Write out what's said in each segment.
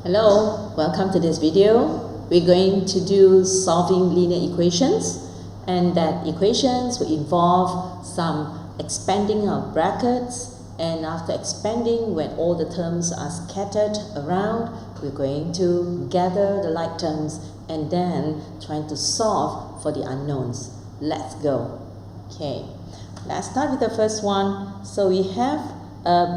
Hello, welcome to this video. We're going to do solving linear equations, and that equations will involve some expanding of brackets, and after expanding, when all the terms are scattered around, we're going to gather the like terms and then trying to solve for the unknowns. Let's go. Okay, let's start with the first one. So we have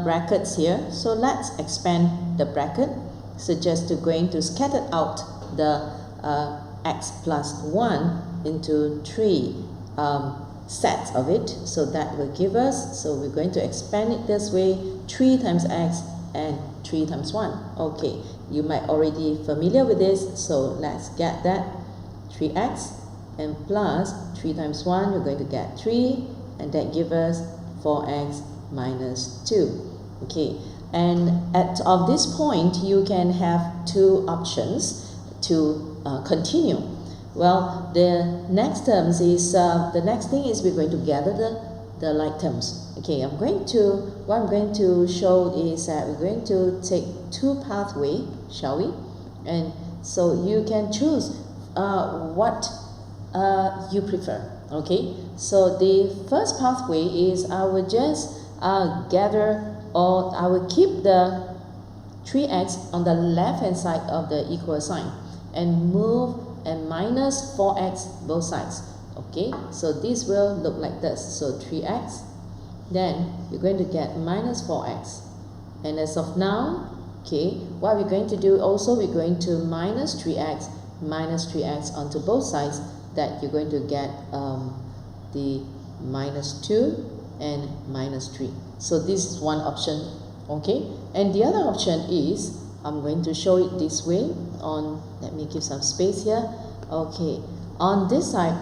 brackets here, so let's expand the bracket. So just going to scatter out the x plus 1 into 3 sets of it. So that will give us, so we're going to expand it this way, 3 times x and 3 times 1. Okay, you might already familiar with this, so let's get that. 3x and plus 3 times 1, we're going to get 3, and that gives us 4x minus 2. Okay, and of this point, you can have two options to continue. Well, the next terms is, the next thing is we're going to gather the like terms. Okay, what I'm going to show is that we're going to take two pathway, shall we? And so you can choose what you prefer. Okay, so the first pathway is I will just gather, or I will keep the 3x on the left hand side of the equal sign and move and minus 4x both sides. Okay, so this will look like this. So 3x, then you're going to get minus 4x. And as of now, okay, what we're going to do also, we're going to minus 3x onto both sides, that you're going to get the minus 2 and minus 3. So this is one option. Okay, and the other option is, I'm going to show it this way on, let me give some space here. Okay, on this side,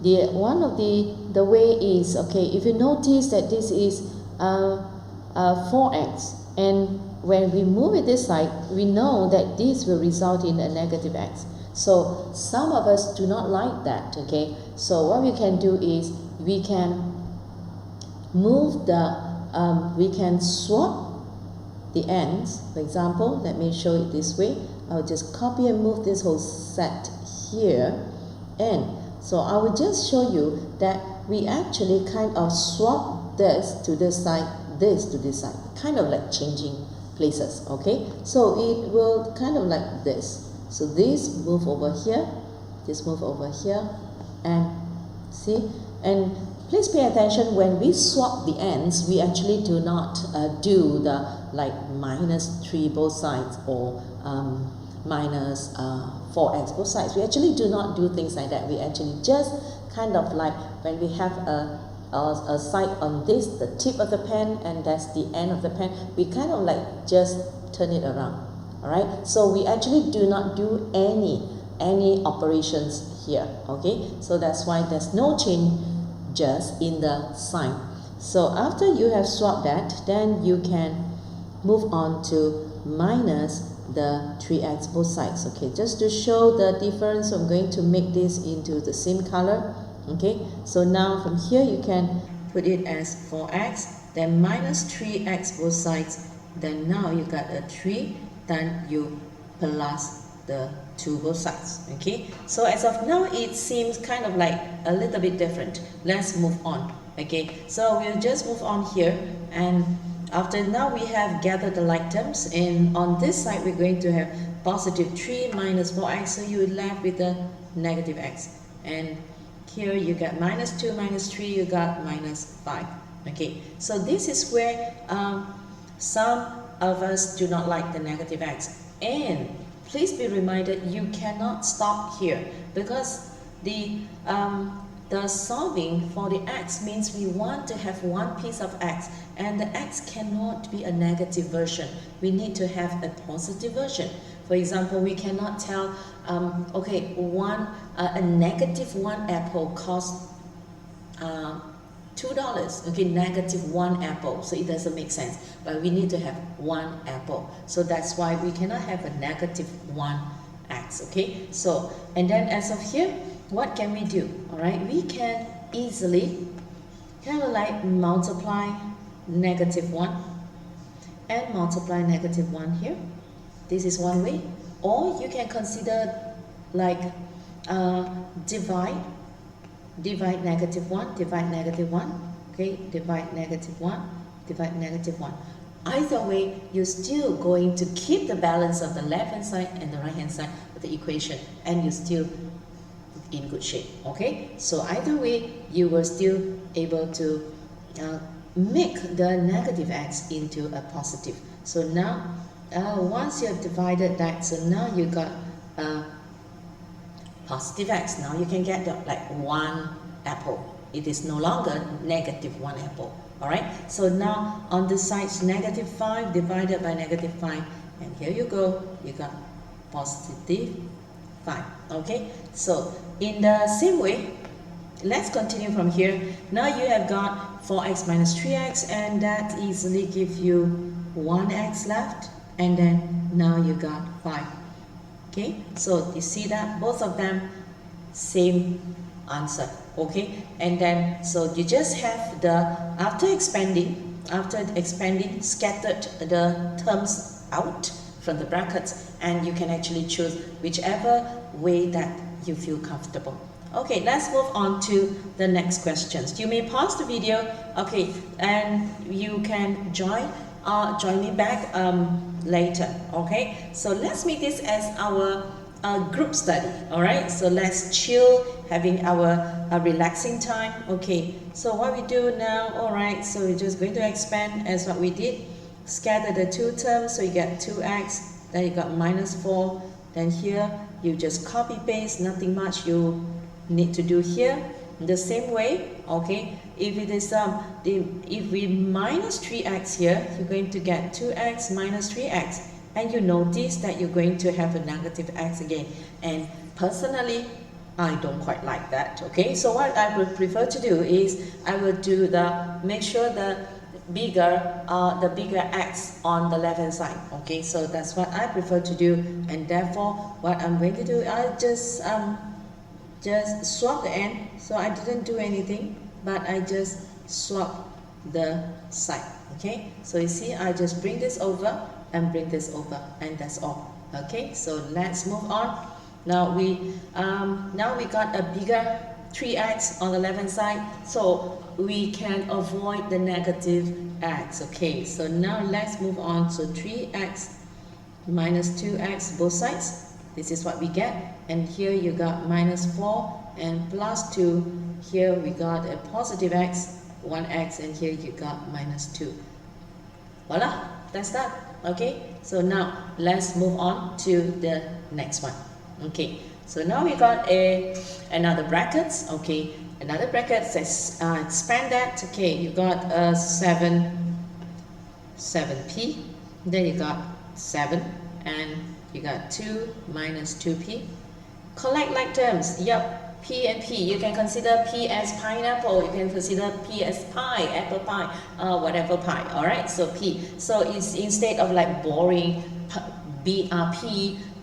one of the way is, okay, if you notice that this is 4x, and when we move it this side, we know that this will result in a negative x. So some of us do not like that. Okay, so what we can do is we can move we can swap the ends. For example, let me show it this way. I'll just copy and move this whole set here, and so I will just show you that we actually kind of swap this to this side, this to this side, kind of like changing places. Okay, so it will kind of like this. So this move over here, this move over here, and see, and please pay attention, when we swap the ends, we actually do not do the like minus 3 both sides, or minus 4x both sides. We actually do not do things like that. We actually just kind of like, when we have a side on this, the tip of the pen, and that's the end of the pen, we kind of like just turn it around. Alright, so we actually do not do any operations here. Okay, so that's why there's no change just in the sign. So after you have swapped that, then you can move on to minus the 3x both sides. Okay, just to show the difference, I'm going to make this into the same color. Okay, so now from here you can put it as 4x, then minus 3x both sides, then now you got a 3, then you plus the 2 both sides. Okay, so as of now it seems kind of like a little bit different. Let's move on. Okay, so we'll just move on here, and after now we have gathered the like terms, and on this side we're going to have positive 3 minus 4x, so you're left with the negative x, and here you got minus 2 minus 3, you got minus 5. Okay, so this is where some of us do not like the negative x, and please be reminded you cannot stop here, because the solving for the x means we want to have one piece of x, and the x cannot be a negative version. We need to have a positive version. For example, we cannot tell, okay, a negative 1 apple costs $2. Okay, negative 1 apple, so it doesn't make sense, but we need to have 1 apple, so that's why we cannot have a negative 1x. Okay, so, and then as of here, what can we do? All right, we can easily kind of like multiply negative 1 and multiply negative 1 here, This is one way. Or you can consider like divide negative 1, divide negative 1, okay, divide negative 1, divide negative 1. Either way, you're still going to keep the balance of the left hand side and the right hand side of the equation, and you're still in good shape, okay? So either way, you were still able to make the negative x into a positive. So now, once you have divided that, so now you got positive x. Now you can get like 1 apple. It is no longer negative 1 apple. Alright, so now on this side, negative 5 divided by negative 5, and here you go, you got positive 5. Okay, so in the same way, let's continue from here. Now you have got 4x minus 3x, and that easily gives you 1x left, and then now you got 5. Okay, so you see that both of them same answer. Okay, and then so you just have the after expanding, scattered the terms out from the brackets, and you can actually choose whichever way that you feel comfortable. Okay, let's move on to the next questions. You may pause the video, okay, and you can join me back later. Okay, so let's make this as our group study. All right, so let's chill, having our relaxing time. Okay, so what we do now, all right, so we're just going to expand as what we did. Scatter the two terms, so you get 2x, then you got minus 4, then here you just copy paste, nothing much you need to do here. The same way, okay, if it is if we minus 3x here, you're going to get 2x minus 3x, and you notice that you're going to have a negative x again, and personally I don't quite like that. Okay, so what I would prefer to do is I will do make sure the bigger x on the left hand side. Okay, so that's what I prefer to do, and therefore what I'm going to do, I just swap the end. So I didn't do anything, but I just swap the side. Okay, so you see, I just bring this over and bring this over, and that's all. Okay, so let's move on. Now we got a bigger 3x on the left hand side, so we can avoid the negative x. Okay, so now let's move on. So 3x minus 2x both sides, this is what we get, and here you got minus 4 and plus 2. Here we got a positive x, 1x, and here you got minus 2. Voila, that's that. Okay, so now let's move on to the next one. Okay, so now we got another brackets. Okay, another bracket. Let's expand that. Okay, you got 7p, then you got 7, and you got 2 minus 2p. Collect like terms. Yep, p and p. You can consider p as pineapple. You can consider p as pie, apple pie, whatever pie. All right. So p. So it's instead of like boring p,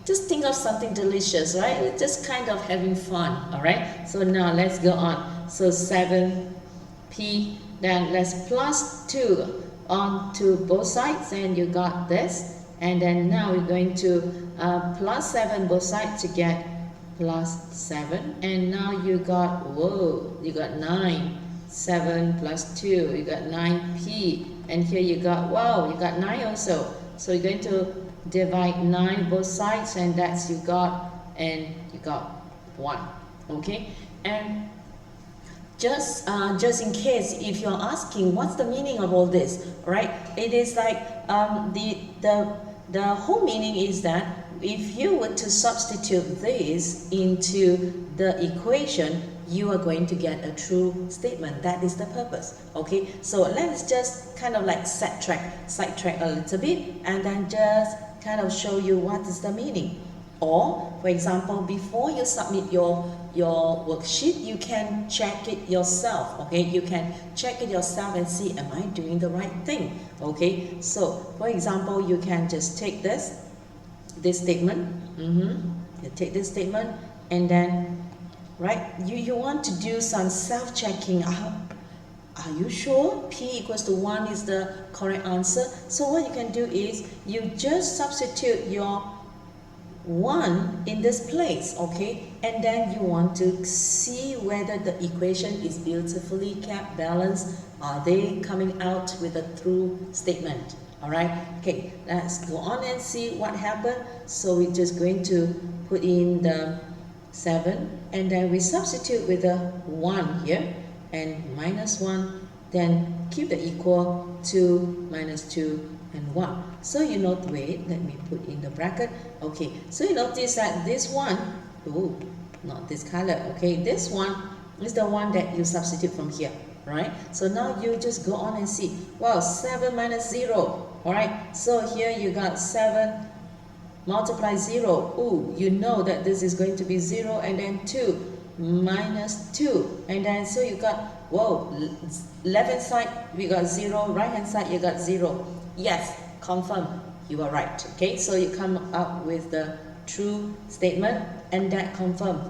just think of something delicious, right? Just kind of having fun. All right. So now let's go on. So 7p. Then let's plus 2 onto both sides, and you got this. And then now we're going to plus 7 both sides to get plus 7, and now you got, whoa, you got 9. 7 plus 2, you got 9p, and here you got, wow, you got 9 also. So you're going to divide 9 both sides, and that's you got 1. Okay, and just in case if you're asking what's the meaning of all this, right? It is like the whole meaning is that if you were to substitute this into the equation, you are going to get a true statement. That is the purpose. Okay, so let's just kind of like sidetrack a little bit, and then just kind of show you what is the meaning. Or, for example, before you submit your worksheet, you can check it yourself. Okay, you can check it yourself and see, am I doing the right thing? Okay, so for example, you can just take this statement. You take this statement, and then right, you want to do some self-checking. Are you sure P equals to 1 is the correct answer? So what you can do is you just substitute your 1 in this place, okay? And then you want to see whether the equation is beautifully kept, balanced. Are they coming out with a true statement? Alright, okay, let's go on and see what happened. So we're just going to put in the 7 and then we substitute with the 1 here and minus 1, then keep the equal 2 minus 2 and 1. So you note, wait, let me put in the bracket. Okay, so you notice that this one, oh, not this color, okay, this one is the one that you substitute from here, right? So now you just go on and see, wow, 7 minus 0, alright, so here you got 7 multiply 0, ooh, you know that this is going to be 0 and then 2 minus 2 and then so you got, whoa, left hand side we got 0, right hand side you got 0. Yes, confirm, you are right. Okay, so you come up with the true statement and that confirms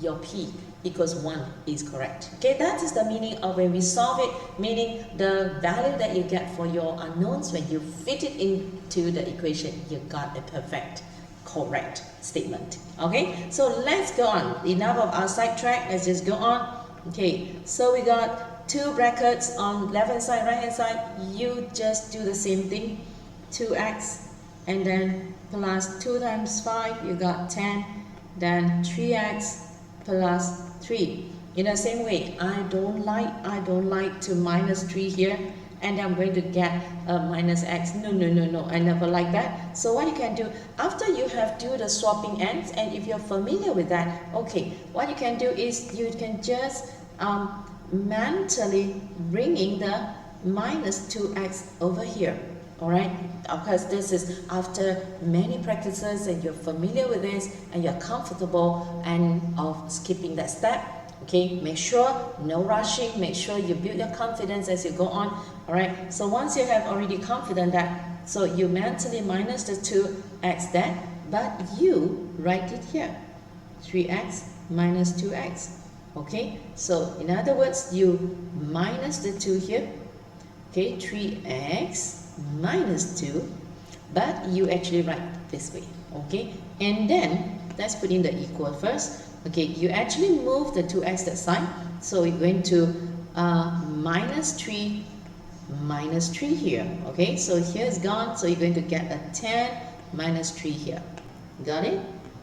your P equals 1 is correct. Okay, that is the meaning of when we solve it, meaning the value that you get for your unknowns, when you fit it into the equation, you got a perfect, correct statement. Okay, so let's go on. Enough of our sidetrack, let's just go on. Okay, so we got 2 brackets on left hand side, right hand side. You just do the same thing, 2x and then plus 2 times 5, you got 10, then 3x plus 3. In the same way, I don't like to minus 3 here and I'm going to get a minus x. No, I never like that. So what you can do, after you have do the swapping ends, and if you're familiar with that, okay, what you can do is you can just mentally bringing the minus 2x over here. Alright, of course this is after many practices and you're familiar with this and you're comfortable and of skipping that step. Okay, make sure no rushing, make sure you build your confidence as you go on. Alright, so once you have already confident that, so you mentally minus the 2x there, but you write it here, 3x minus 2x. Okay, so in other words, you minus the 2 here, okay, 3x minus 2, but you actually write this way, okay, and then let's put in the equal first. Okay, you actually move the 2x that side, so we're going to minus 3 minus 3 here. Okay, so here is gone, so you're going to get a 10 minus 3 here. Got it?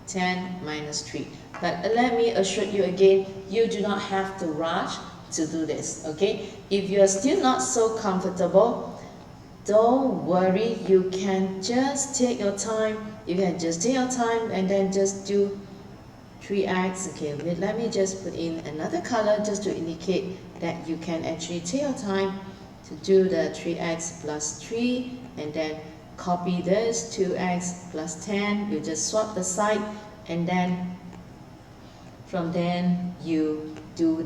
10 minus 3. But let me assure you again, you do not have to rush to do this. Okay, if you're still not so comfortable, don't worry, you can just take your time. You can just take your time and then just do 3x. Okay, wait, let me just put in another color just to indicate that you can actually take your time to do the 3x plus 3 and then copy this 2x plus 10. You just swap the side and then from then you do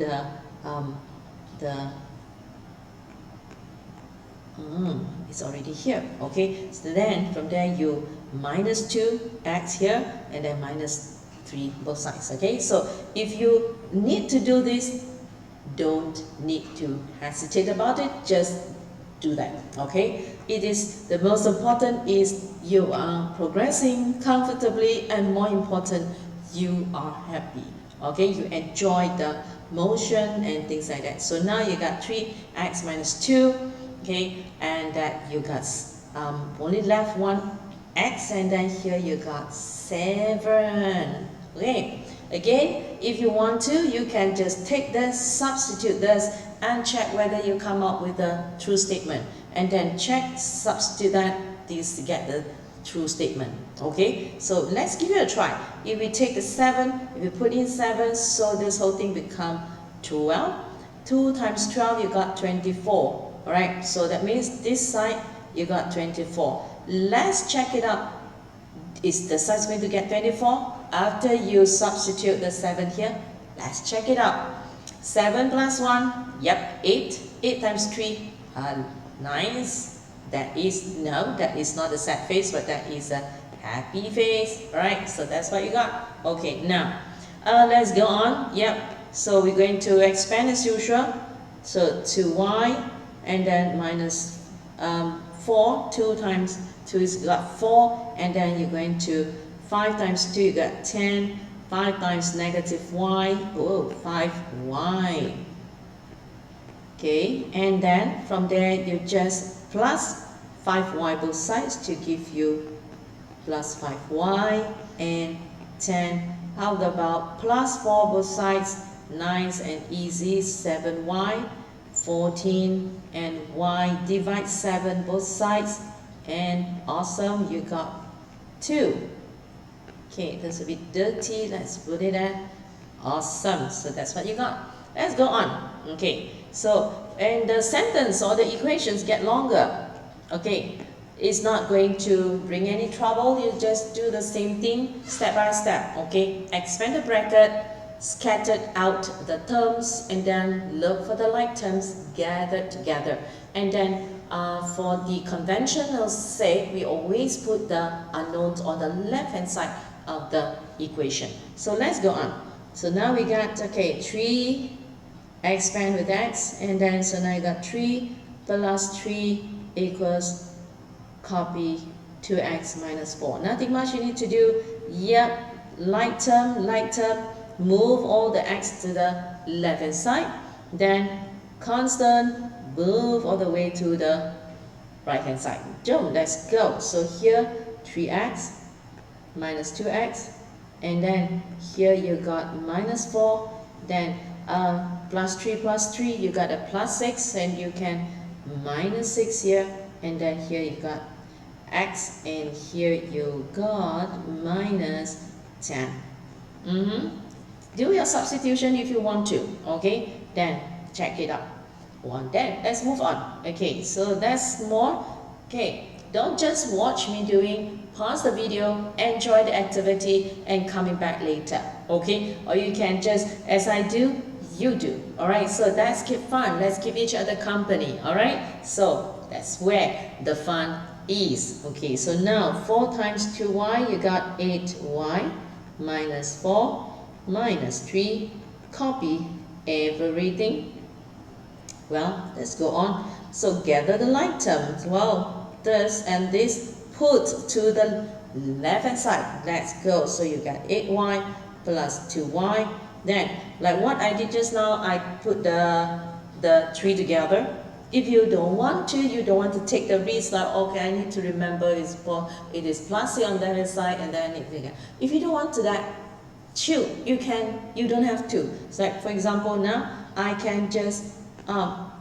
it's already here. Okay, so then from there you minus 2x here and then minus 3 both sides. Okay, so if you need to do this, don't need to hesitate about it, just do that. Okay, it is the most important is you are progressing comfortably and more important, you are happy. Okay, you enjoy the motion and things like that. So now you got 3x minus 2, okay, and that you got only left 1x and then here you got 7. Okay, again, if you want to, you can just take this, substitute this and check whether you come up with a true statement and then check, substitute that, this to get the true statement. Okay, so let's give it a try. If we take the 7, if we put in 7, so this whole thing become 12. 2 times 12, you got 24. Alright, so that means this side you got 24. Let's check it out. Is the side going to get 24? After you substitute the 7 here, let's check it out. 7 plus 1, yep, 8. 8 times 3, 9. That is, no, that is not a sad face, but that is a happy face. Alright, so that's what you got. Okay, now, let's go on. Yep, so we're going to expand as usual. So 2y and then minus 4, 2 times 2 is got 4, and then you're going to 5 times 2, you got 10, 5 times negative y, oh, 5y. Okay, and then from there you just plus 5y both sides to give you plus 5y and 10. How about plus 4 both sides? Nice and easy, 7y, 14, and y divide 7 both sides, and awesome, you got 2. Okay, that's a bit dirty, let's put it at awesome. So that's what you got. Let's go on. Okay, so and the sentence or the equations get longer. Okay, it's not going to bring any trouble. You just do the same thing step by step. Okay, expand the bracket, scattered out the terms, and then look for the like terms gathered together. And then for the conventional sake, we always put the unknowns on the left hand side of the equation. So let's go on. So now we got, okay, 3 expand with x, and then so now you got 3 plus 3 equals copy 2x minus 4. Nothing much you need to do. Yep, like term, move all the x to the left hand side, then constant, move all the way to the right hand side. Jump, let's go. So here 3x minus 2x, and then here you got minus 4, then plus 3, you got a plus 6, and you can minus 6 here, and then here you got x, and here you got minus 10. Do your substitution if you want to, okay? Then check it out. Then let's move on. Okay, so that's more. Okay, don't just watch me doing, pause the video, enjoy the activity, and coming back later, okay? Or you can just, as I do, you do. Alright, so let's keep fun, let's keep each other company. Alright, so that's where the fun is. Okay, so now 4 times 2y, you got 8y minus 4 minus 3, copy everything. Well, let's go on. So gather the like terms. Well, this and this put to the left hand side. Let's go. So you got 8y plus 2y. Then, like what I did just now, I put the 3 together. If you don't want to, you don't want to take the risk, like, okay, I need to remember it is plus C on the other side, and then if you don't want to that, shoot, you don't have to. So like, for example, now I can just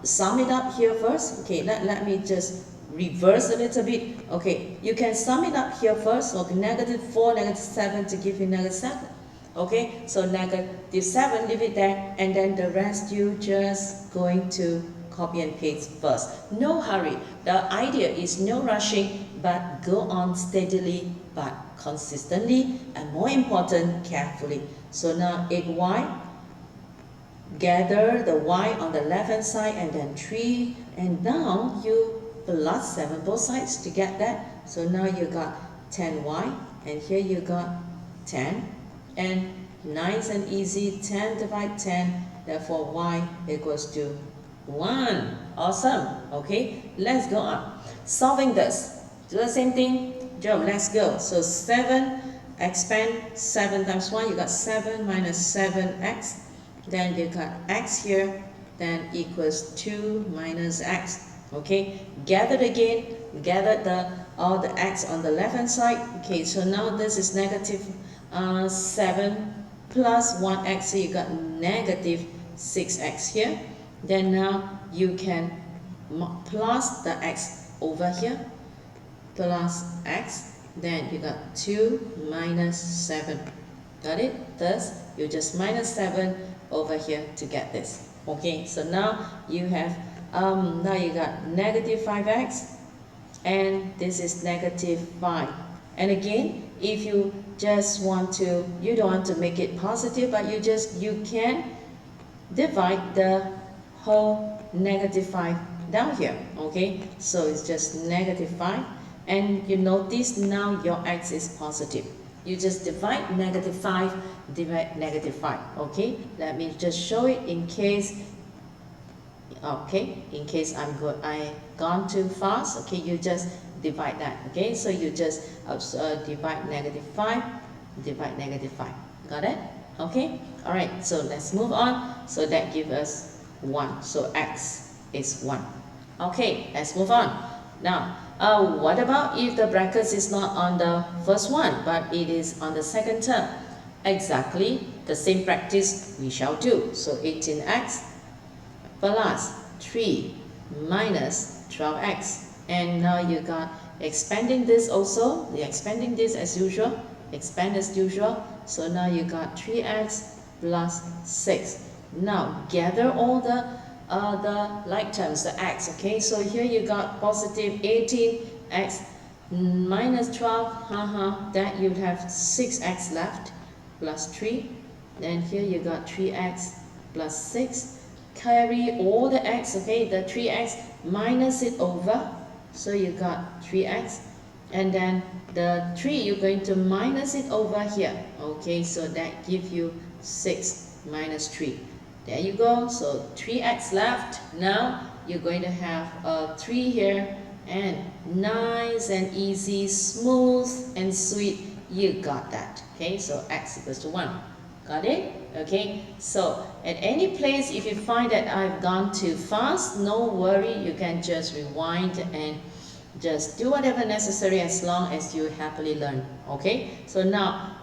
sum it up here first. Okay, let me just reverse a little bit. Okay, you can sum it up here first. Okay, -4, -7 to give you -7. Okay, so -7, leave it there, and then the rest you just going to copy and paste first. No hurry. The idea is no rushing, but go on steadily but consistently, and more important, carefully. So now 8y, gather the y on the left hand side, and then 3, and now you plus 7 both sides to get that. So now you got 10y, and here you got 10, and nice and easy, 10 divide 10, therefore y equals to 1. Awesome. Okay, let's go on. Solving this, do the same thing. Jump, let's go. So 7, expand 7 times 1, you got 7 minus 7x, then you got x here, then equals 2 minus x. Okay, gather again, gather all the x on the left hand side. Okay, so now this is -7 plus 1x, so you got -6x here. Then now you can plus the x over here, plus x, then you got 2 minus 7. Got it? Thus, you just minus 7 over here to get this. Okay, so now you have, now you got -5x, and this is -5. And again, if you just want to, you don't want to make it positive, but you can divide the whole -5 down here. Okay, so it's just -5, and you notice now your x is positive. You just divide -5, divide -5. Okay, let me just show it in case Okay, in case I gone too fast, okay, you just divide that. Okay, so you just divide -5, divide -5. Got it? Okay, all right, so let's move on. So that gives us 1, so x is 1. Okay, let's move on. Now, what about if the brackets is not on the first one, but it is on the second term? Exactly the same practice we shall do. So 18x plus 3 minus 12x. And now you got expanding this also, the expanding this as usual, expand as usual. So now you got 3x plus 6. Now gather all the like terms, the x, okay? So here you got positive 18x minus 12, that you'd have 6x left plus 3. Then here you got 3x plus 6. Carry all the x, okay, the 3x minus it over, so you got 3x, and then the 3 you're going to minus it over here, okay, so that gives you 6 minus 3. There you go, so 3x left. Now you're going to have a 3 here, and nice and easy, smooth and sweet, you got that. Okay, so x equals to 1. Got it? Okay, so at any place if you find that I've gone too fast, no worry, you can just rewind and just do whatever necessary as long as you happily learn. Okay, so now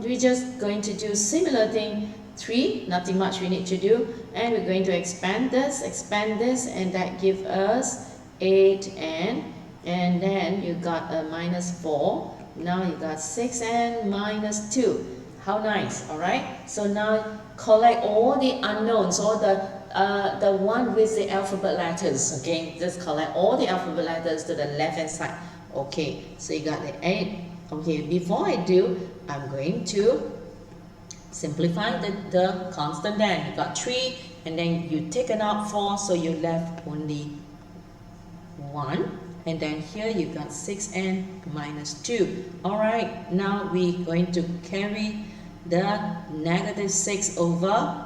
we're just going to do similar thing. 3, nothing much we need to do, and we're going to expand this, and that gives us 8n, and then you got a minus 4. Now you got 6n minus 2. How nice, all right? So now collect all the unknowns, all the one with the alphabet letters, okay? Just collect all the alphabet letters to the left-hand side. Okay, so you got the 8. Okay, before I do, I'm going to simplify the constant then. You got 3, and then you taken out 4, so you left only 1. And then here you got 6n minus 2. Alright, now we're going to carry the negative 6 over,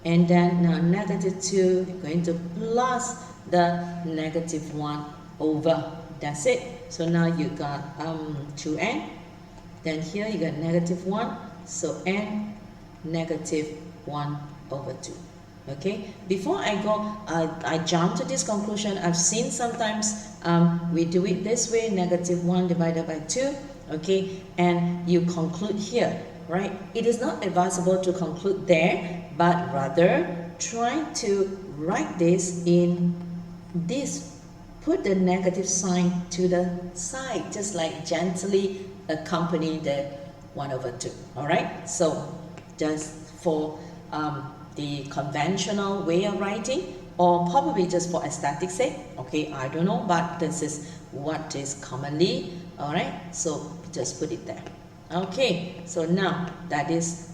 and then now negative 2, you're going to plus the negative 1 over. That's it. So now you got 2n. Then here you got negative 1. So n negative 1 over 2. Okay, before I go, I jump to this conclusion. I've seen sometimes we do it this way, negative 1 divided by 2, okay, and you conclude here, right? It is not advisable to conclude there, but rather try to write this in this, put the negative sign to the side, just like gently accompany the 1 over 2, all right? So just for the conventional way of writing, or probably just for aesthetic's sake, okay, I don't know, but this is what is commonly, all right, so just put it there. Okay, so now that is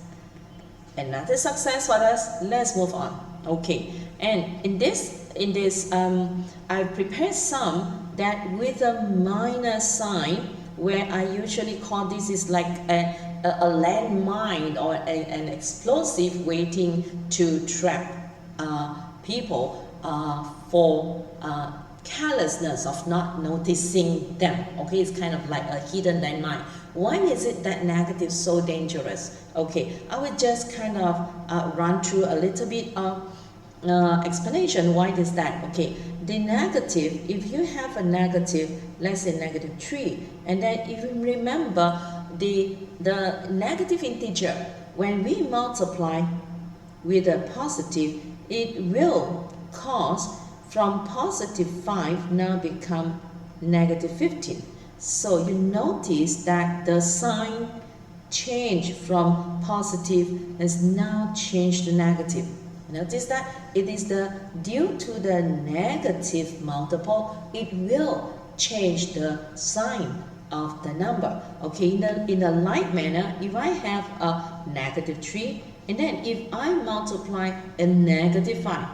another success for us. Let's move on. Okay, and in this I prepared some that with a minus sign, where I usually call this is like a landmine or an explosive waiting to trap people for carelessness of not noticing them. Okay, it's kind of like a hidden landmine. Why is it that negative is so dangerous? Okay, I would just kind of run through a little bit of explanation. Why is that? Okay, the negative, if you have a negative, let's say negative 3, and then if you remember the negative integer, when we multiply with a positive, it will cause from positive 5 now become negative 15. So you notice that the sign change from positive has now changed to negative. Notice that it is due to the negative multiple, it will change the sign of the number. Okay, in a like manner, if I have a negative 3, and then if I multiply a negative 5,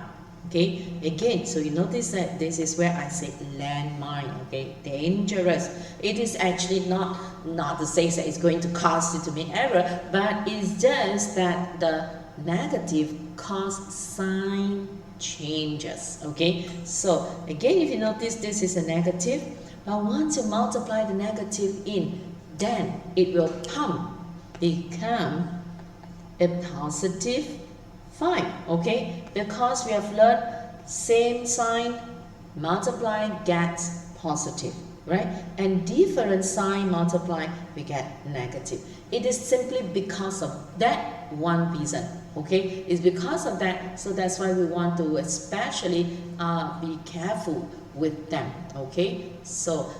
okay, again, so you notice that this is where I say landmine, okay, dangerous. It is actually not to say that it's going to cause you to make error, but it's just that the negative cause sign changes. Okay, so again, if you notice, this is a negative, but once you multiply the negative in, then it will become a positive 5. Okay, because we have learned same sign multiply gets positive, right? And different sign multiply, we get negative. It is simply because of that one reason. Okay, it's because of that, so that's why we want to especially be careful with them. Okay, so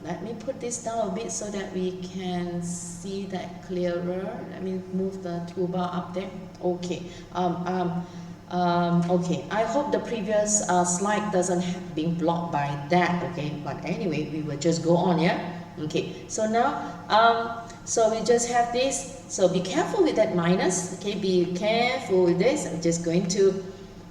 let me put this down a bit so that we can see that clearer. Let me move the toolbar up there. Okay. Okay, I hope the previous slide doesn't have been blocked by that. Okay, but anyway, we will just go on. Yeah. Okay. So now, so we just have this. So be careful with that minus. Okay, be careful with this. I'm just going to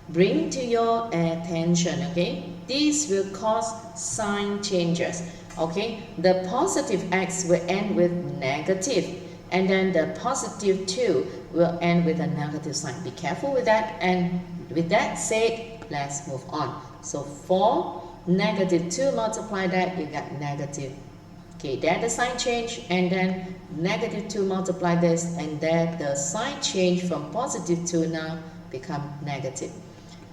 bring to your attention. Okay, this will cause sign changes. Okay, the positive x will end with negative, and then the positive 2 will end with a negative sign. Be careful with that. And with that said, let's move on. So 4, negative 2, multiply that, you got negative. Okay, there the sign change, and then negative 2 multiply this, and there the sign change from positive 2 now become negative.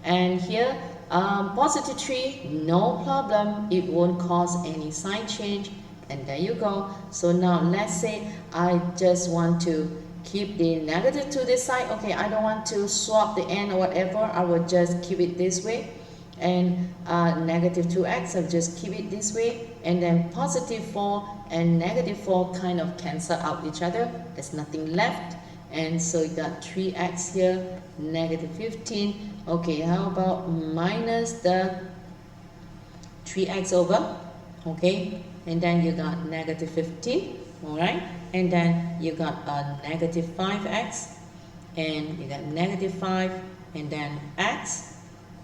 And here, positive 3, no problem, it won't cause any sign change, and there you go. So now let's say I just want to keep the negative to this side. Okay, I don't want to swap the n or whatever, I will just keep it this way. And negative 2x, I'll just keep it this way. And then positive 4 and negative 4 kind of cancel out each other. There's nothing left. And so you got 3x here, negative 15. Okay, how about minus the 3x over? Okay, and then you got negative 15. Alright, and then you got a negative 5x, and you got negative 5, and then x,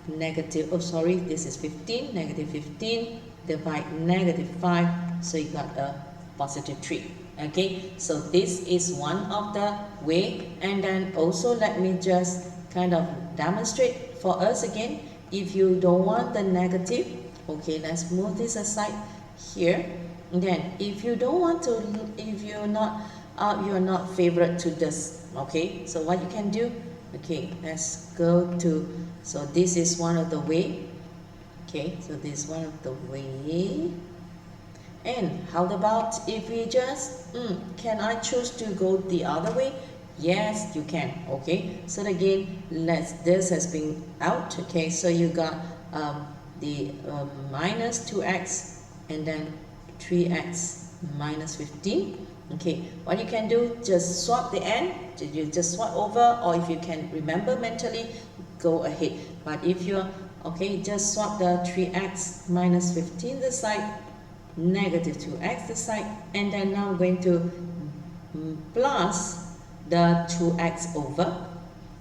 negative, oh sorry, this is 15, negative 15, divide negative 5, so you got a positive 3. Okay, so this is one of the way. And then also let me just kind of demonstrate for us again. If you don't want the negative, okay, let's move this aside here. And then if you don't want to, if you're not favorite to this, okay, so what you can do, okay, let's go to, so this is one of the way. Okay, so this is one of the way. And how about if we just, can I choose to go the other way? Yes, you can. Okay, so again, this has been out. Okay, so you got the minus 2x and then 3x minus 15. Okay, what you can do, just swap the n, you just swap over, or if you can remember mentally, go ahead. But if you're, okay, just swap the 3x minus 15 this side, negative 2x this side, and then now I'm going to plus the 2x over,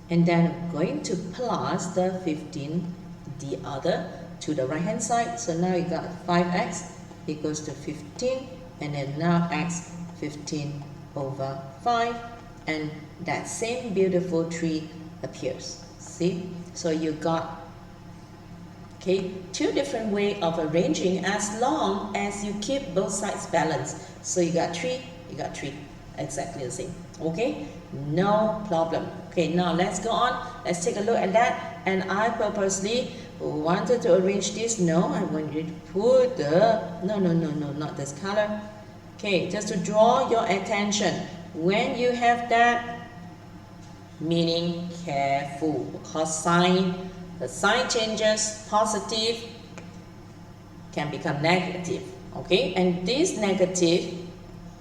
and then I'm going to plus the 15 the other to the right hand side. So now you got 5x equals to 15, and then now x 15 over 5, and that same beautiful tree appears. See, so you got, okay, two different way of arranging as long as you keep both sides balanced. So you got 3, you got 3, exactly the same. Okay, no problem. Okay, now let's go on. Let's take a look at that. And I purposely wanted to arrange this. No, I want you to put the, no, not this color. Okay, just to draw your attention. When you have that, meaning careful, because the sign changes, positive can become negative, okay, and this negative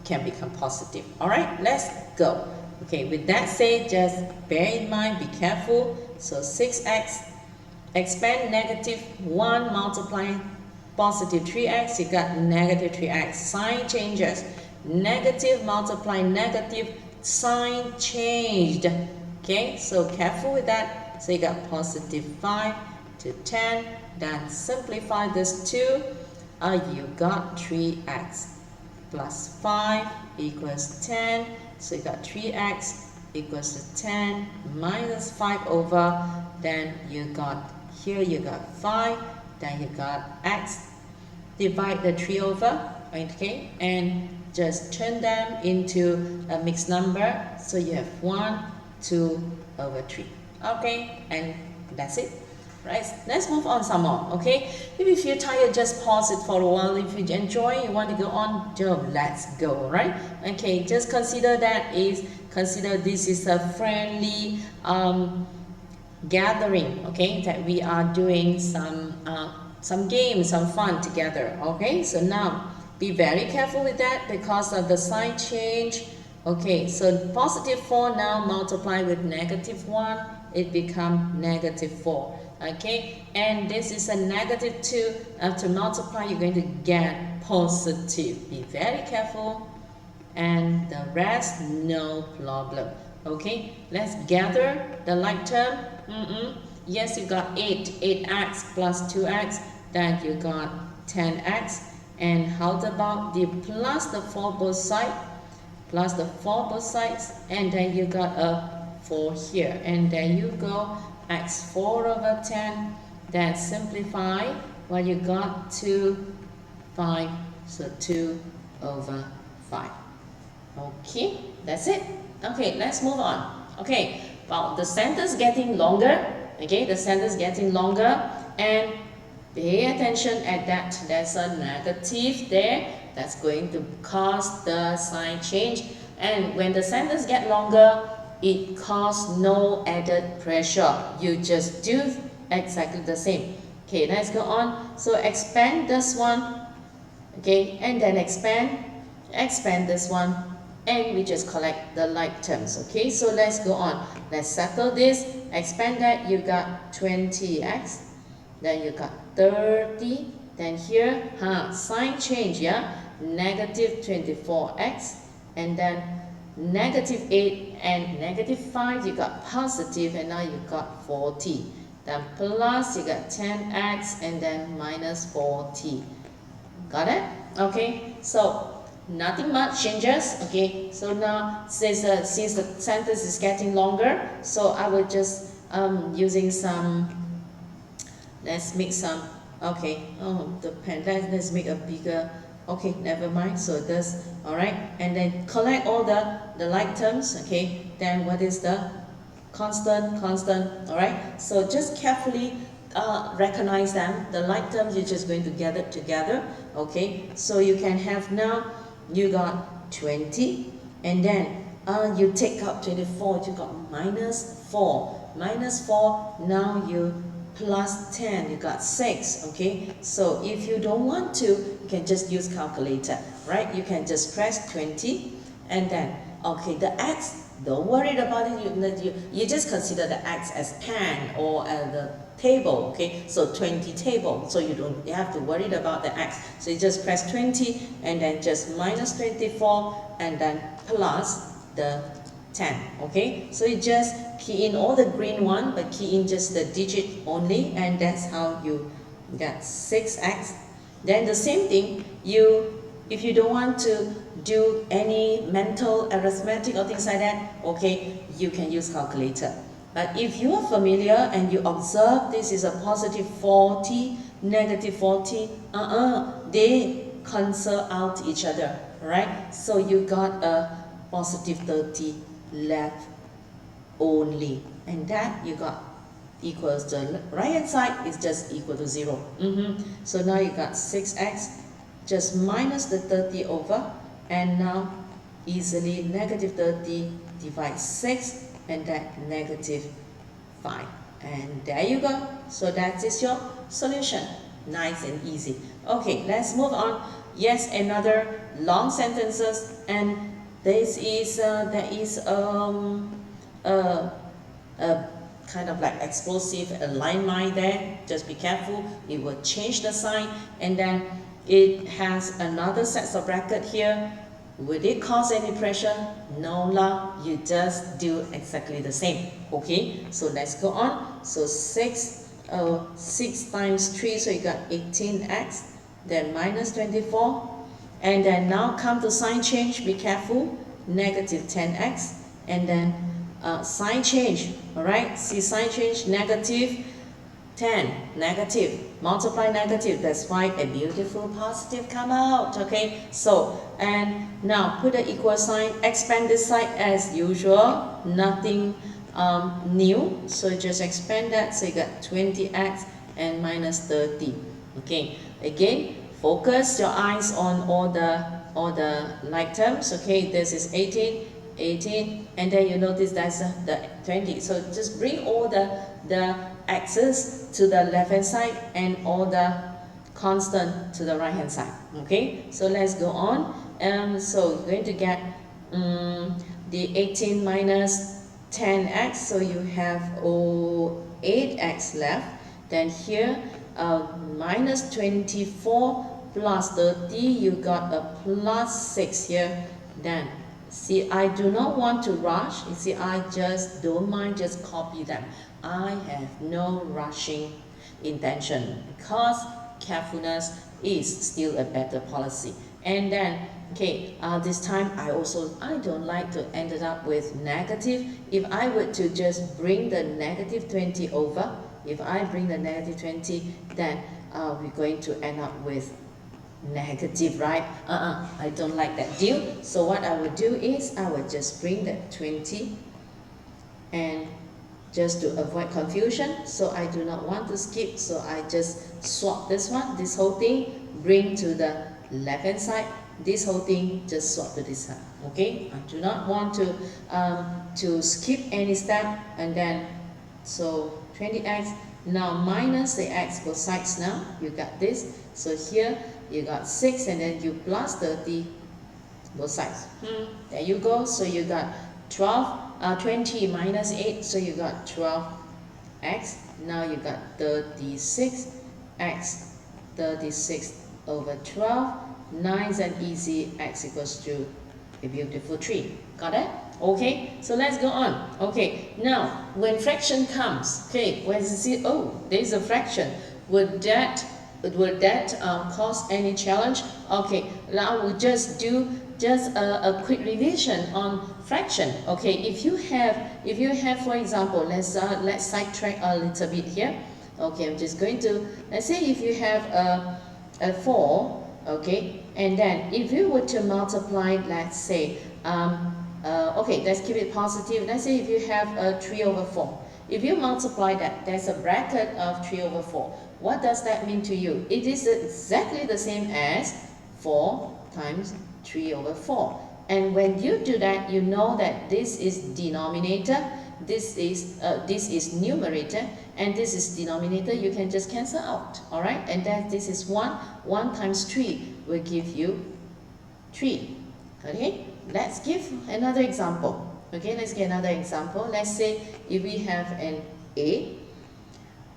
can become positive. All right, let's go. Okay, with that said, just bear in mind, be careful. So 6x, expand negative 1, multiply positive 3x, you got negative 3x, sign changes, negative multiply negative, sign changed. Okay, so careful with that. So you got positive 5 to 10, then simplify this 2, you got 3x plus 5 equals 10, so you got 3x equals to 10 minus 5 over, then you got, here you got 5, then you got x, divide the 3 over, okay, and just turn them into a mixed number, so you have 1, 2 over 3, okay, and that's it. Right, let's move on some more, okay? If you feel tired, just pause it for a while. If you enjoy, you want to go on, let's go, right? Okay, just consider this is a friendly gathering, okay? That we are doing some games, some fun together, okay? So now, be very careful with that because of the sign change. Okay, so positive 4 now multiply with negative 1, it becomes negative 4. Okay, and this is a negative 2. After multiply, you're going to get positive. Be very careful. And the rest, no problem. Okay, let's gather the like term. Yes, you got 8x plus 2x. Then you got 10x. And how about the plus the 4 both sides? Plus the 4 both sides. And then you got a 4 here. And there you go. X 4 over 10, then simplify, well you got 2, 5, so 2 over 5. Okay, that's it. Okay, let's move on. Okay, well the sentence getting longer, okay, the sentence getting longer, and pay attention at that, there's a negative there, that's going to cause the sign change, and when the sentence get longer, it causes no added pressure. You just do exactly the same. Okay, let's go on. So expand this one. Okay, and then expand this one, and we just collect the like terms. Okay, so let's go on. Let's settle this. Expand that, you got 20x. Then you got 30. Then here, sign change, yeah? Negative 24x. And then negative 8 and negative 5, you got positive, and now you got 40. Then plus, you got 10x, and then minus 40. Got it? Okay, so nothing much changes. Okay, so now since the sentence is getting longer, so I will just using some, let's make some, okay, the pen, let's make a bigger. Okay, never mind, so this, alright, and then collect all the like terms, okay, then what is the constant, alright, so just carefully recognize them, the like terms you're just going to gather together, okay, so you can have now, you got 20, and then you take out 24, you got minus 4, now you plus 10, you got 6, okay, so if you don't want to, you can just use calculator, right, you can just press 20, and then, okay, the x, don't worry about it, you just consider the x as pen or the table, okay, so 20 table, so you don't have to worry about the x, so you just press 20, and then just minus 24, and then plus the 10, okay, so you just key in all the green one, but key in just the digit only, and that's how you get 6x. Then the same thing, if you don't want to do any mental arithmetic or things like that, okay, you can use calculator. But if you are familiar and you observe this is a positive 40, negative 40, they cancel out each other, right? So you got a positive 30 left only, and that you got equals the right hand side is just equal to 0. So now you got 6x, just minus the 30 over, and now easily negative 30 divides 6, and that negative 5, and there you go. So that is your solution, nice and easy. Okay, let's move on. Yes, another long sentences, and this is there is a kind of like explosive alignment there. Just be careful, it will change the sign, and then it has another set of bracket here. Will it cause any pressure? No lah, you just do exactly the same. Okay, so let's go on. So 6 times 3, so you got 18x, then minus 24, and then now come to sign change, be careful, negative 10x, and then sign change, all right? See sign change, negative 10, negative, multiply negative, that's why a beautiful positive come out, okay? So, and now put the equal sign, expand this side as usual, nothing new, so just expand that, so you got 20x and minus 30, okay? Again, focus your eyes on all the like terms, okay? This is 18, and then you notice that's the 20, so just bring all the x's to the left hand side and all the constant to the right hand side, okay? So let's go on, so you're going to get the 18 minus 10x, so you have 8x left, then here minus 24 plus 30, you got a plus 6 here, then see, I do not want to rush. You see, I just don't mind, just copy them. I have no rushing intention because carefulness is still a better policy. And then, okay, this time I don't like to end it up with negative. If I were to just bring the negative 20 over, if I bring the negative 20, then we're going to end up with negative, right? I don't like that deal. So what I would do is I would just bring that 20, and just to avoid confusion, so I do not want to skip, so I just swap this one, this whole thing, bring to the left hand side, this whole thing just swap to this side, okay? I do not want to skip any step, and then so 20x, now minus the x both sides, now you got this, so here you got 6 and then you plus 30 both sides. There you go. So you got 20 minus 8, so you got 12x. Now you got 36x. 36 over 12. Nice and easy. X equals to a beautiful 3. Got it? Okay, so let's go on. Okay, now when fraction comes, okay, when you see, oh, there's a fraction, would that cause any challenge? Okay, now we'll just do a quick revision on fraction. Okay, if you have for example, let's sidetrack a little bit here. Okay, I'm just going to, let's say if you have a 4, okay, and then if you were to multiply, let's say okay, let's keep it positive. Let's say if you have a 3 over 4. If you multiply that, there's a bracket of 3 over 4. What does that mean to you? It is exactly the same as 4 times 3 over 4. And when you do that, you know that this is denominator, this is numerator, and this is denominator. You can just cancel out, all right? And then this is 1. 1 times 3 will give you 3. Okay, let's give another example. Okay, let's get another example. Let's say if we have an A,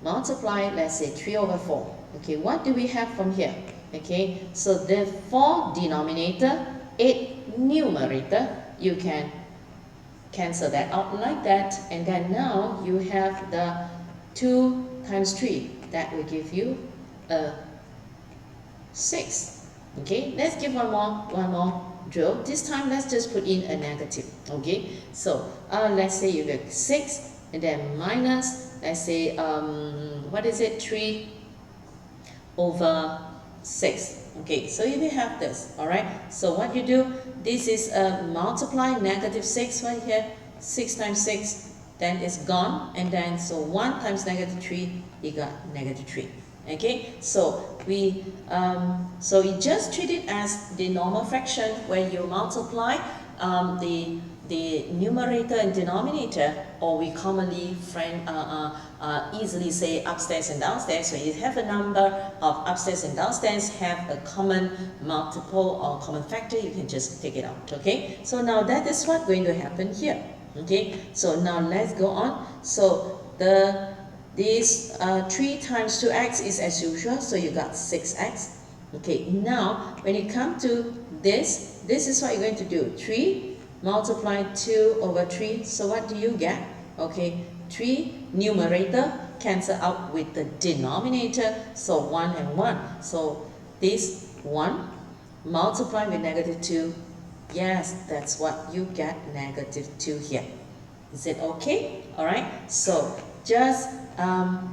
multiply, let's say 3 over 4. Okay, what do we have from here? Okay, so the 4 denominator, 8 numerator, you can cancel that out like that, and then now you have the 2 times 3, that will give you a 6. Okay, let's give one more drill. This time let's just put in a negative. Okay, so let's say you get 6 and then minus, let's say what is it, 3 over 6. Okay, so if you have this, all right, so what you do, this is multiply negative 6 right here, 6 times 6, then it's gone, and then so 1 times negative 3, you got negative 3. Okay, so we so you just treat it as the normal fraction where you multiply the numerator and denominator, or we commonly easily say upstairs and downstairs. So you have a number of upstairs and downstairs have a common multiple or common factor, you can just take it out. Okay, so now that is what's going to happen here. Okay, so now let's go on. So this 3 times 2x is as usual, so you got 6x. Okay, now when you come to this is what you're going to do. 3 multiply 2 over 3, so what do you get? Okay, 3 numerator cancel out with the denominator, so 1 and 1. So this 1 multiply with negative 2, yes, that's what you get, negative 2 here. Is it okay? Alright, so just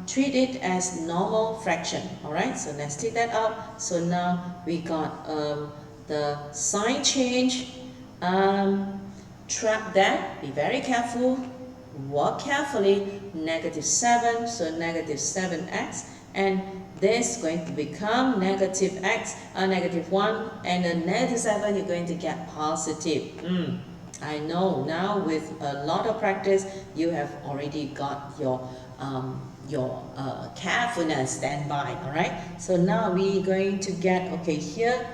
treat it as normal fraction. Alright, so let's take that out. So now we got the sign change. Track that, be very careful, work carefully. -7, so -7x, and this is going to become -x, -1, and then -7 you're going to get positive. I know now with a lot of practice you have already got your carefulness standby. Alright, so now we're going to get, okay, here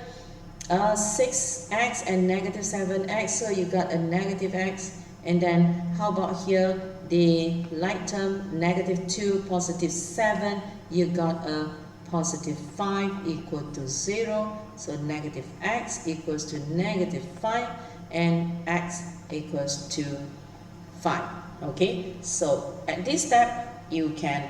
6x and -7x, so you got a -x, and then how about here the like term -2 +7, you got a +5 equal to 0, so -x equals to -5 and x equals to 5. Okay, so at this step you can,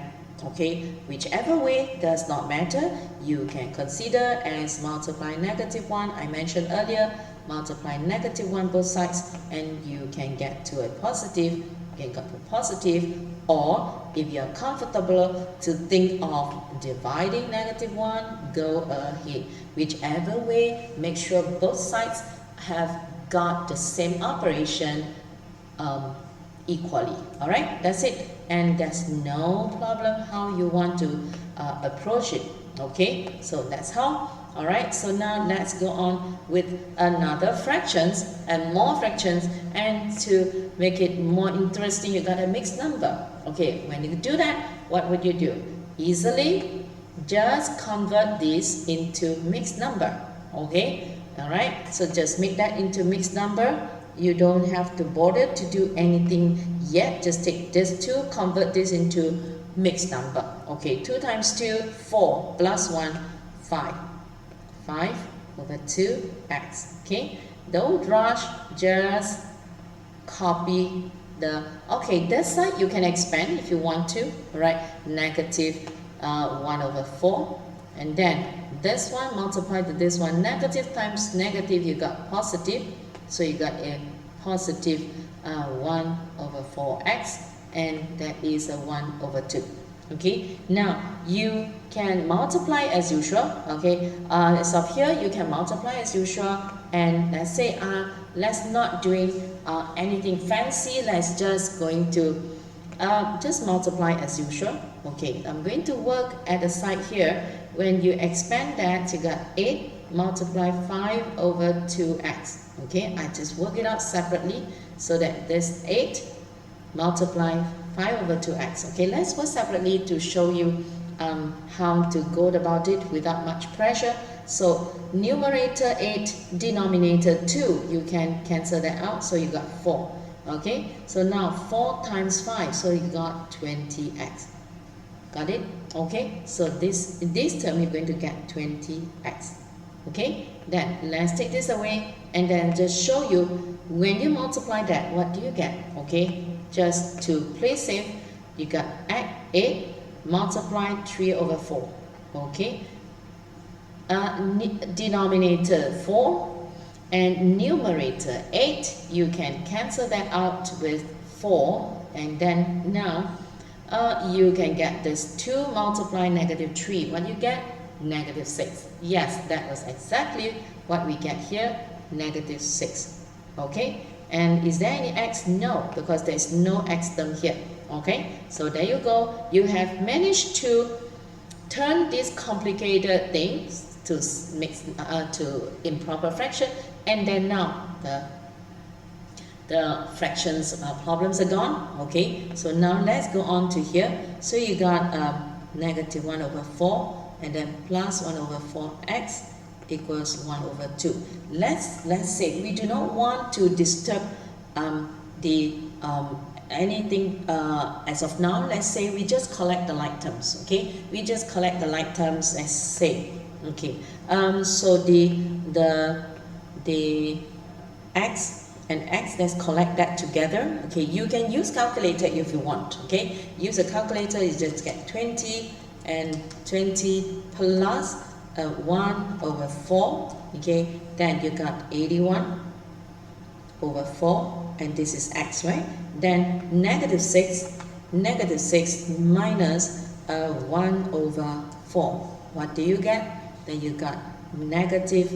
okay, whichever way does not matter, you can consider as multiply -1. I mentioned earlier, multiply -1 both sides and you can get to a positive. You can get to positive, or if you are comfortable to think of dividing -1, go ahead. Whichever way, make sure both sides have got the same operation equally. Alright, that's it, and there's no problem how you want to approach it. Okay, so that's how. Alright, so now let's go on with another fractions and more fractions, and to make it more interesting you got a mixed number. Okay, when you do that, what would you do? Easily just convert this into mixed number. Okay, alright, so just make that into mixed number. You don't have to bother to do anything yet, just take this 2, convert this into mixed number. Okay, 2 times 2, 4, plus 1, 5. 5 over 2x. Okay, don't rush, just copy the, okay, this side you can expand if you want to. Right, -1 over 4, and then this one multiply to this one, negative times negative, you got positive, so you got a positive 1 over 4x, and that is a 1 over 2. Okay, now you can multiply as usual. Okay, as of here you can multiply as usual, and let's say let's not doing anything fancy, let's just going to just multiply as usual. Okay, I'm going to work at the side here. When you expand that, you got 8 multiply 5 over 2x. Okay, I just work it out separately, so that this 8 multiply 5 over 2x. Okay, let's work separately to show you how to go about it without much pressure. So numerator 8, denominator 2, you can cancel that out, so you got 4. Okay, so now 4 times 5, so you got 20x. Got it? Okay, so this term you're going to get 20x. Okay, then let's take this away and then just show you when you multiply that, what do you get? Okay, just to play safe, you got 8 multiply 3 over 4. Okay, denominator 4 and numerator 8, you can cancel that out with 4, and then now you can get this 2 multiply -3. What you get? -6. Yes, that was exactly what we get here, -6. Okay, and is there any x? No, because there is no x term here. Okay, so there you go. You have managed to turn these complicated things to mix to improper fraction, and then now the fractions problems are gone. Okay, so now let's go on to here. So you got -1 over 4, and then plus 1 over 4x equals 1 over 2. Let's say we do not want to disturb anything as of now. Let's say we just collect the like terms. Okay, we just collect the like terms as say. Okay, so the x and x, let's collect that together. Okay, you can use calculator if you want. Okay, use a calculator, you just get 20 and 20 plus 1 over 4. Okay, then you got 81 over 4, and this is x, right? Then negative 6 minus 1 over 4. What do you get? Then you got negative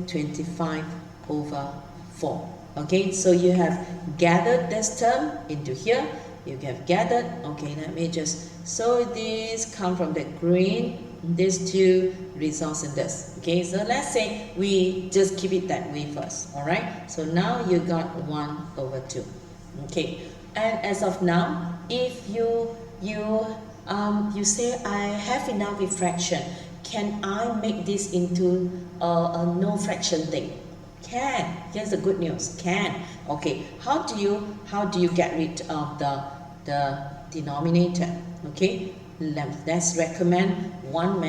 25 over 4. Okay, so you have gathered this term into here. You have gathered. Okay, let me just, so this come from the green, these two results in this. Okay, so let's say we just keep it that way first. All right, so now you got 1 over 2. Okay, and as of now, if you say I have enough with fraction, can I make this into a no fraction thing? Can. Here's the good news. Can. Okay. How do you get rid of the denominator? Okay. Let's recommend one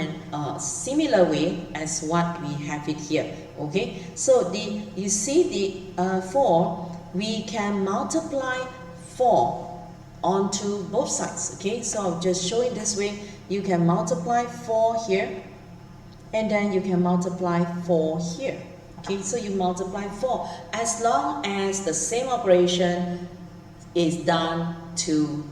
similar way as what we have it here. Okay. So you see the 4, we can multiply 4 onto both sides. Okay. So I'll just show it this way. You can multiply 4 here, and then you can multiply 4 here. Okay, so you multiply 4. As long as the same operation is done to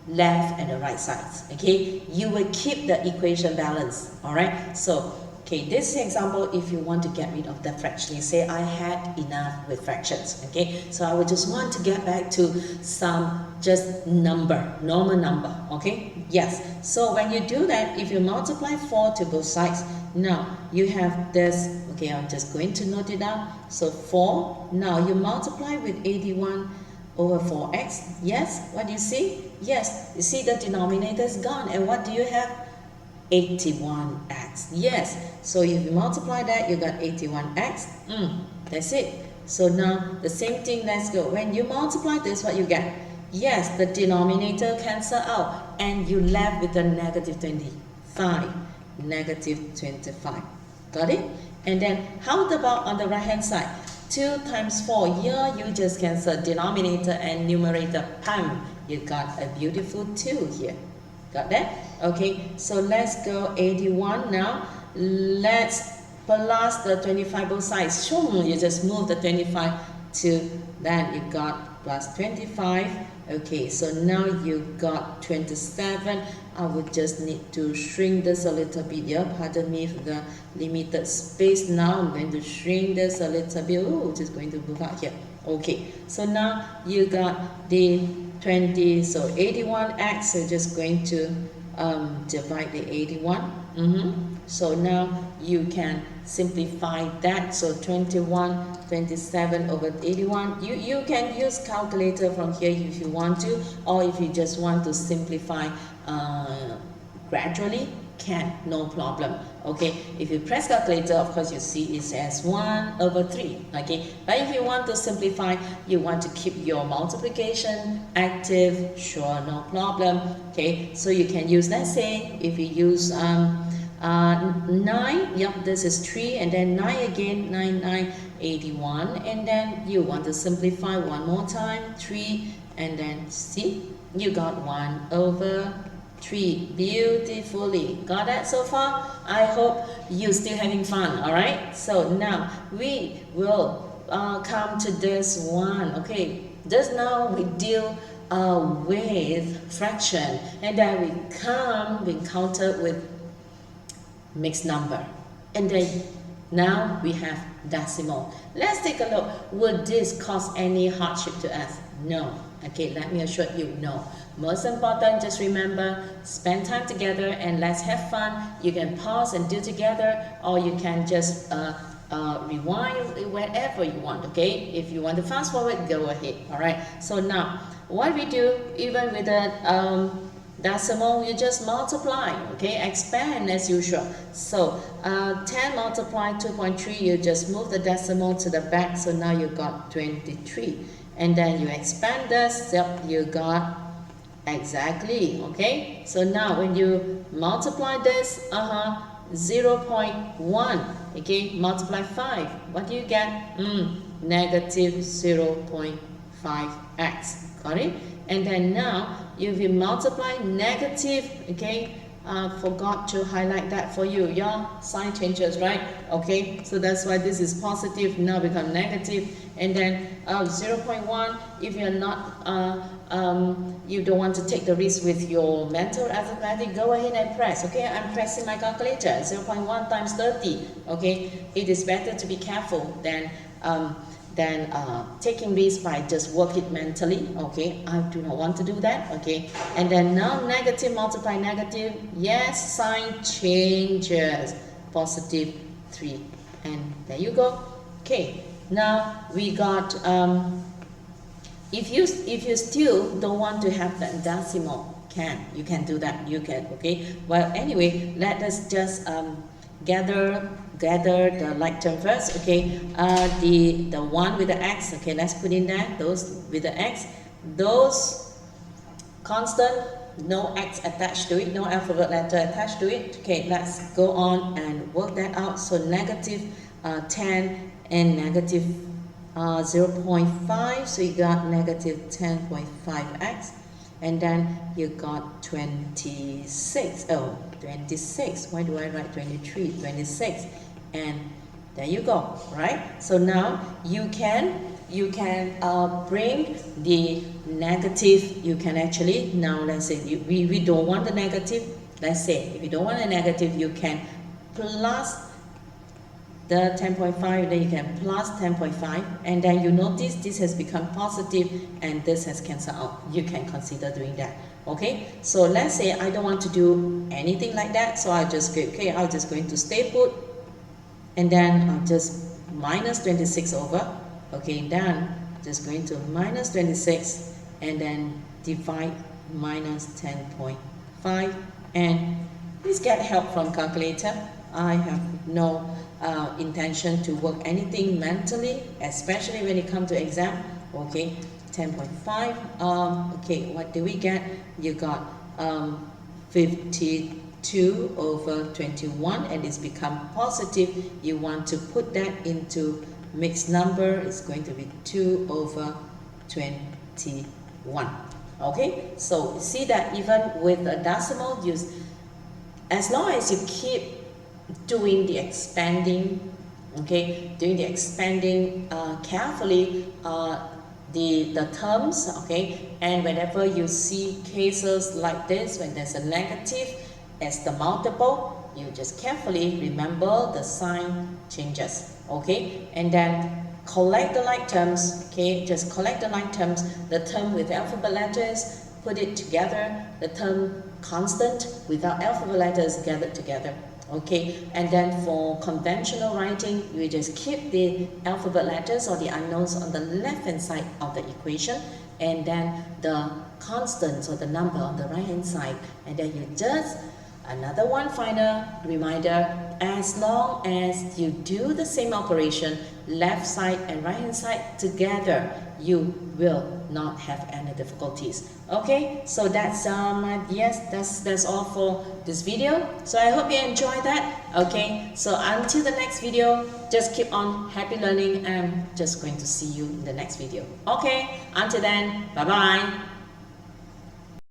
left and the right sides, okay, you will keep the equation balance. All right, so okay, this example, if you want to get rid of the fraction, you say I had enough with fractions. Okay, so I would just want to get back to some just normal number. Okay, yes, so when you do that, if you multiply 4 to both sides, now you have this. Okay, I'm just going to note it down. So 4, now you multiply with 81 over 4x. Yes, what do you see? Yes, you see the denominator is gone. And what do you have? 81x. Yes, so if you multiply that, you got 81x. That's it. So now the same thing, let's go. When you multiply this, what you get? Yes, the denominator cancel out, and you left with a negative 25. Negative 25. Got it? And then how about on the right hand side? 2 times 4. Here you just cancel denominator and numerator. Pam, you got a beautiful 2 here. Got that? Okay, so let's go 81 now. Let's plus the 25 both sides. Shoom, you just move the 25 to, then you got plus 25. Okay, so now you got 27. I would just need to shrink this a little bit here. Pardon me for the limited space. Now I'm going to shrink this a little bit. Oh, just going to move out here. Okay, so now you got the 20, so 81x, so just going to divide the 81. So now you can simplify that. So 27 over 81. You can use calculator from here if you want to, or if you just want to simplify gradually, can, no problem. Okay, if you press calculator, of course you see it as 1 over 3. Okay, but if you want to simplify, you want to keep your multiplication active, sure, no problem. Okay, so you can use, let's say if you use 9, yep, this is 3, and then 9 again, 9, 81, and then you want to simplify one more time, 3, and then see, you got 1 over 3. Beautifully. Got that so far? I hope you're still having fun. Alright, so now we will come to this one. Okay, just now we deal with fraction, and then we encounter with mixed number, and then now we have decimal. Let's take a look. Would this cause any hardship to us? No. Okay, let me assure you, no. Most important, just remember, spend time together and let's have fun. You can pause and do together, or you can just rewind wherever you want. Okay, if you want to fast forward, go ahead. All right, so now what we do, even with the decimal, you just multiply. Okay, expand as usual. So 10 multiply 2.3, you just move the decimal to the back, so now you got 23, and then you expand this, yep, you got exactly. Okay, so now when you multiply this, 0.1, okay, multiply 5, what do you get? Negative 0.5x. Got it? And then now if you multiply negative, okay, forgot to highlight that for you. Your sign changes, right? Okay, so that's why this is positive now become negative. And then 0.1, if you're not you don't want to take the risk with your mental arithmetic, go ahead and press. Okay, I'm pressing my calculator. 0.1 times 30. Okay, it is better to be careful than taking risk by just work it mentally. Okay, I do not want to do that. Okay, and then now negative multiply negative, yes, sign changes, positive 3, and there you go. Okay, now we got if you still don't want to have that decimal, you can do that, you can. Okay, well, anyway, let us just gather the like term first. Okay, the one with the x, okay, let's put in there those with the x, those constant, no x attached to it, no alphabet letter attached to it. Okay, let's go on and work that out. So negative 10 and negative 0.5, so you got negative 10.5x, and then you got 26. Oh, 26. Why do I write 23? 26, and there you go. Right. So now you can bring the negative. You can actually, now let's say we don't want the negative. Let's say if you don't want a negative, you can plus the 10.5, then you can plus 10.5, and then you notice this has become positive and this has cancelled out. You can consider doing that. Okay, so let's say I don't want to do anything like that, so I'll just go, okay, I'm just going to stay put, and then I'll just minus 26 over. Okay, then just going to minus 26 and then divide minus 10.5, and please get help from calculator. I have no intention to work anything mentally, especially when it comes to exam. Okay, 10.5. Okay, what do we get? You got 52 over 21, and it's become positive. You want to put that into mixed number. It's going to be 2 over 21. Okay, so see that even with a decimal, as long as you keep doing the expanding, okay, doing the expanding carefully, the terms, okay, and whenever you see cases like this, when there's a negative as the multiple, you just carefully remember the sign changes. Okay, and then collect the like terms. Okay, just collect the like terms, the term with alphabet letters, put it together, the term constant without alphabet letters gathered together. Okay, and then for conventional writing, you just keep the alphabet letters or the unknowns on the left hand side of the equation, and then the constants or the number on the right hand side, and then you just, another one final reminder, as long as you do the same operation, left side and right hand side together, you will not have any difficulties. Okay, so that's that's all for this video. So I hope you enjoyed that. Okay, so until the next video, just keep on happy learning, and I'm just going to see you in the next video. Okay, until then, bye bye.